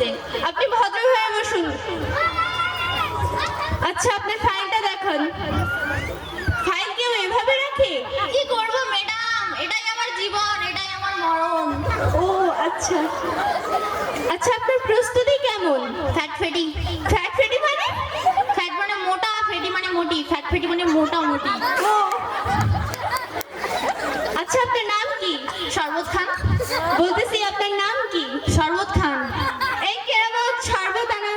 হচ্ছে। আপনি ভদ্র হয়ে বসুন। আচ্ছা, আপনার ফাইলটা দেখান। ফাইল কেউ এভাবে রাখে? কি করব ম্যাডাম, এটাই আমার জীবন, এটাই আমার মরণ। ও আচ্ছা আচ্ছা, আপনার প্রস্তুতি কেমন? Fat fatty. ফ্যাট ফেটি মানে? ফ্যাট মানে মোটা, ফেটি মানে মোটি, ফ্যাট ফেটি মানে মোটামুটি। ও আচ্ছা, আপনার নাম কি? শরবত খান। বলতেছি আপনার নাম কি? শরবত খান। এই কেরামত শরবত আনা।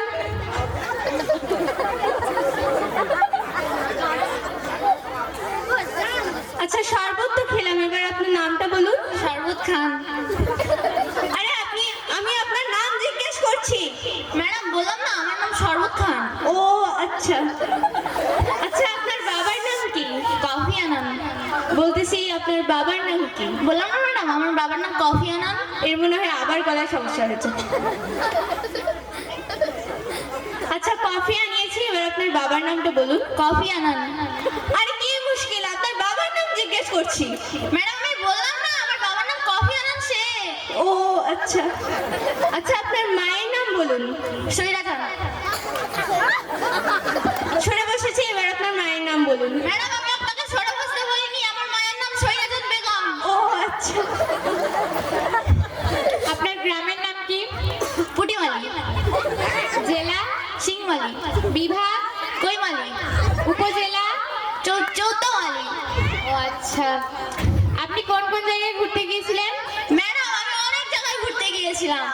আচ্ছা, শরবত তো খেলাম, এবার আপনার নামটা বলুন। শরবত খান। আরে আমি আপনার নাম জিজ্ঞেস করছি। ম্যাডাম বললাম না আমার নাম শরবত খান। ও আচ্ছা আচ্ছা, আপনার বাবার নাম কি? কফি আনান। বলতেছি আপনার বাবার নাম কি? বললাম না ম্যাডাম আমার বাবার নাম কফি আনান। এর মনে হয় আবার গলায় সমস্যা হয়েছে। আচ্ছা, কফি আনিয়েছি, এবার আপনার বাবার নামটা বলুন। কফি আনান। আরে কি মুশকিল, আপনার বাবার নাম জিজ্ঞেস করছি। ম্যাডাম আমি বললাম না আমার বাবার নাম কফি আনান সে। ও আচ্ছা আচ্ছা, আপনার মায়ের নাম বলুন। সৈরা খান। সরে বসেছি, এবার আপনার মায়ের নাম বলুন। ম্যাডাম আমি আপনাকে সরে বসতে বলিনি, আমার মায়ের নাম সৈরাজাত বেগম। ও আচ্ছা, আপনার গ্রামের নাম কি? পুটিমালি। জেলা? সিংমালি। বিভাগ? কৈমালি। উপজেলা? চৌদ্দমালি। ও আচ্ছা, আপনি কোন কোন জায়গায় ঘুরতে গিয়েছিলেন? ম্যাডাম আমি অনেক জায়গায় ঘুরতে গিয়েছিলাম,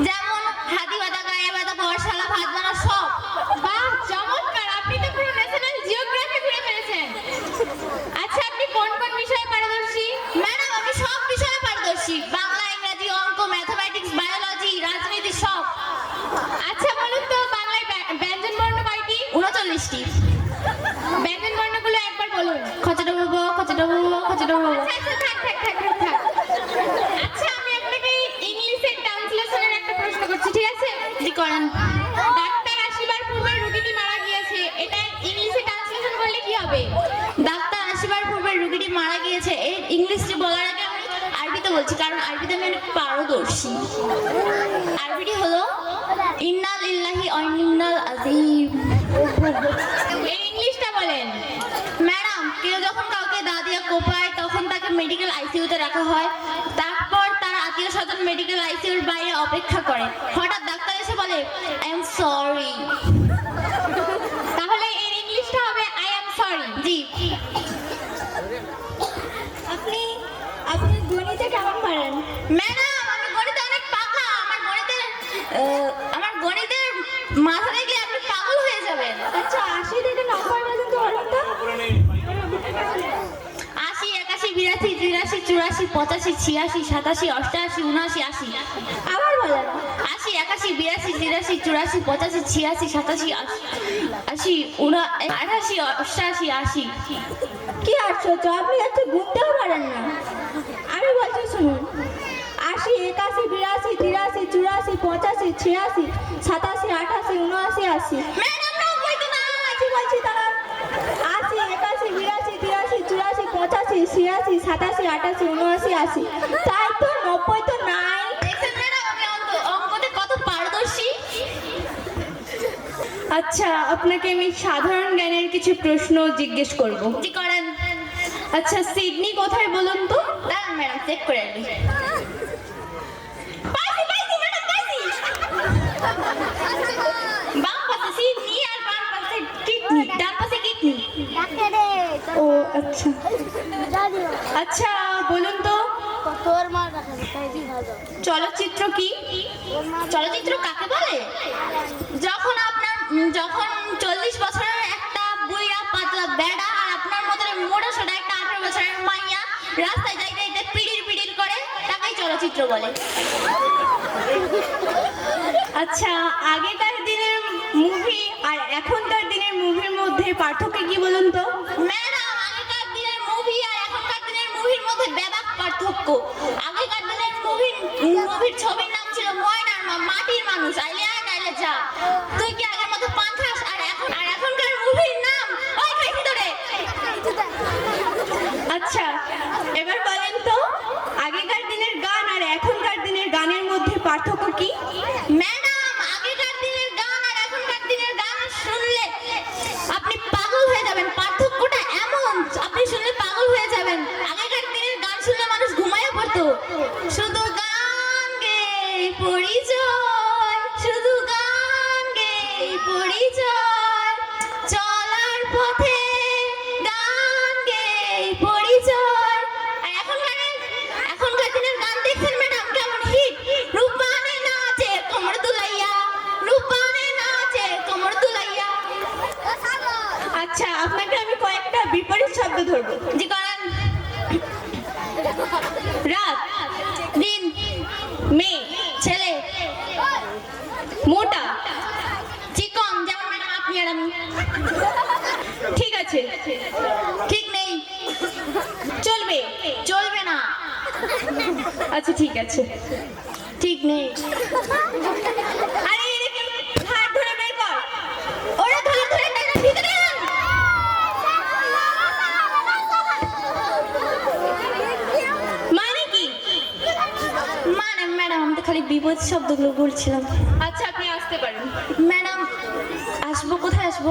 যেমন হাতিবাদা, গায়েবাদা, বর্ষালা, ভাতবানা সব। বাহ, চমৎকার, আপনি তো পুরো ন্যাশনাল জিওগ্রাফি ঘুরে ফেলেছেন। আচ্ছা, আপনি কোন কোন বিষয়ে পারদর্শী? ম্যাডাম আমি সব বিষয়ে পারদর্শী, বাংলা, ইংরেজি, অঙ্ক, ম্যাথমেটিক্স, বায়োলজি, রাজনীতি সব। আচ্ছা বলুন তো, বাংলায় ব্যঞ্জন বর্ণ কয়টি? 39টি। ব্যঞ্জন বর্ণগুলো একবার বলুন। খচটা বাবা, খচটা বাবা, খচটা বাবা। আচ্ছা, থাক। আচ্ছা, আমি আপনাকে ইংলিশের ট্রান্সলেশনের একটা প্রশ্ন করছি, ঠিক আছে? জি করেন। ডাক্তার আসিবার পূর্বে রোগীটি মারা গিয়েছে, এটা ইংলিশে ট্রান্সলেশন করলে কি হবে? ডাক্তার আসবার পূর্বে রুগীটি মারা গিয়েছে, এই ইংলিশটি বলার আগে আমি আরবিতে বলছি, কারণ আরবিতে আমি অনেক পারদর্শী। আরবিটি হলো ইন্না লিল্লাহি ওয়া ইন্নাল আজিম। এই ইংলিশটা বলেন। ম্যাডাম কেউ যখন কাউকে দা দিয়া কোপায় তখন তাকে মেডিকেল আইসিইউতে রাখা হয়, তারপর তার আত্মীয় স্বজন মেডিকেল আইসিইউর বাইরে অপেক্ষা করে, হঠাৎ ডাক্তার এসে বলে আই এম সরি। তাহলে এর ইংলিশটা হবে আই এম সরি। জি। আপনি গণিতে কেমন পারেন? ম্যাডাম আমি গণিতে অনেক পাকা, আমার গণিতের মাথা দেখলে আপনি পাগল হয়ে যাবেন। আচ্ছা, 80 থেকে 90 পর্যন্ত বলুন তো। 80, 81, 82, 83, 84, 85, 86, 87, 88, 89, 80। আবার বলেন। 80, 81, 82, 83, 84, 85, 86, 87, 88, 88, 88, 80। কি আশ্চর্য, আপনি এত গুনতেও পারেন না। আমি বলছি শুনুন। 80, 81, 82, 83, 84, 85, 86, 87, 88, 80। ম্যাডাম 90 তো নাই। বলছি তারা 80, 81, 82, 83, 84, 85, 86, 87, 88, 80। তাই তো, 90 তো নাই। দেখছেন ম্যাডাম আমি অঙ্কতে কত পারদর্শী। আচ্ছা, আপনাকে আমি সাধারণ জ্ঞানের কিছু প্রশ্ন জিজ্ঞেস করব। জি করেন। আচ্ছা, সিডনি কোথায় বলুন তো? দাঁড়ান ম্যাডাম চেক করে আনি। পাইছি ম্যাডাম পাইছি। বাম পাশে সিডনি আর বাম পাশে কিডনি, ডান পাশে কিডনি। ও আচ্ছা আচ্ছা, বলুন তো চলচ্চিত্র কি? চলচ্চিত্র কাকে বলে? যখন 40 বছরের একটা বুইড়া পাতলা বেড়া আর আপনার মতো মোটা সোটা একটা 18 বছরের মাইয়া রাস্তায় যাইতে যাইতে পিড়ির করে, তাকেই চলচ্চিত্র বলে। আচ্ছা, আগেকার দিনের মুভি আর এখনকার দিনের মুভির মধ্যে পার্থক্য কি বলুন তো? ম্যাডাম আগেকার দিনের মুভি আর এখনকার দিনের মুভির মধ্যে ব্যাপক পার্থক্য। আগেকার দিনের মুভির ছবির নাম ছিল ময়নার মা, মাটির মানুষ, আইলে আয় নাইলে যা, তুই কি আগের মতো পান খাস? আর এখনকার মুভির নাম ওই খাইছি তোরে। আচ্ছা, এবার বলেন তো, আগেকার দিনের গান আর এখনকার দিনের গানের মধ্যে পার্থক্য কি? ম্যাডাম পরিচয়, চলার পথে গান গেয়ে পরিচয়। আর এখনকার দিনের গান দেখছেন ম্যাডাম কেমন হিট? রূপবানে নাচে কোমর দুলাইয়া, রূপবানে নাচে কোমর দুলাইয়া। আচ্ছা, আপনাকে আমি কয়েকটা বিপরীত শব্দ ধরবো। জি করেন। রাত, দিন, মেয়ে, ছেলে, মোটা। চিকন, যেমন ম্যাডাম আপনি আর আমি। ঠিক আছে, ঠিক নেই, চলবে। চলবে না, আচ্ছা ঠিক আছে। ঠিক নেই। আরে এদিকে হাত ধরে বের কর। ওরা ধরে ধরে টাকা ভিতরে আন। মানে কি? মানে ম্যাডাম আমি তো খালি বিপদ শব্দগুলো বলছিলাম। আচ্ছা, আপনি আসতে পারেন। ম্যাডাম আসবো, কোথায় আসবো?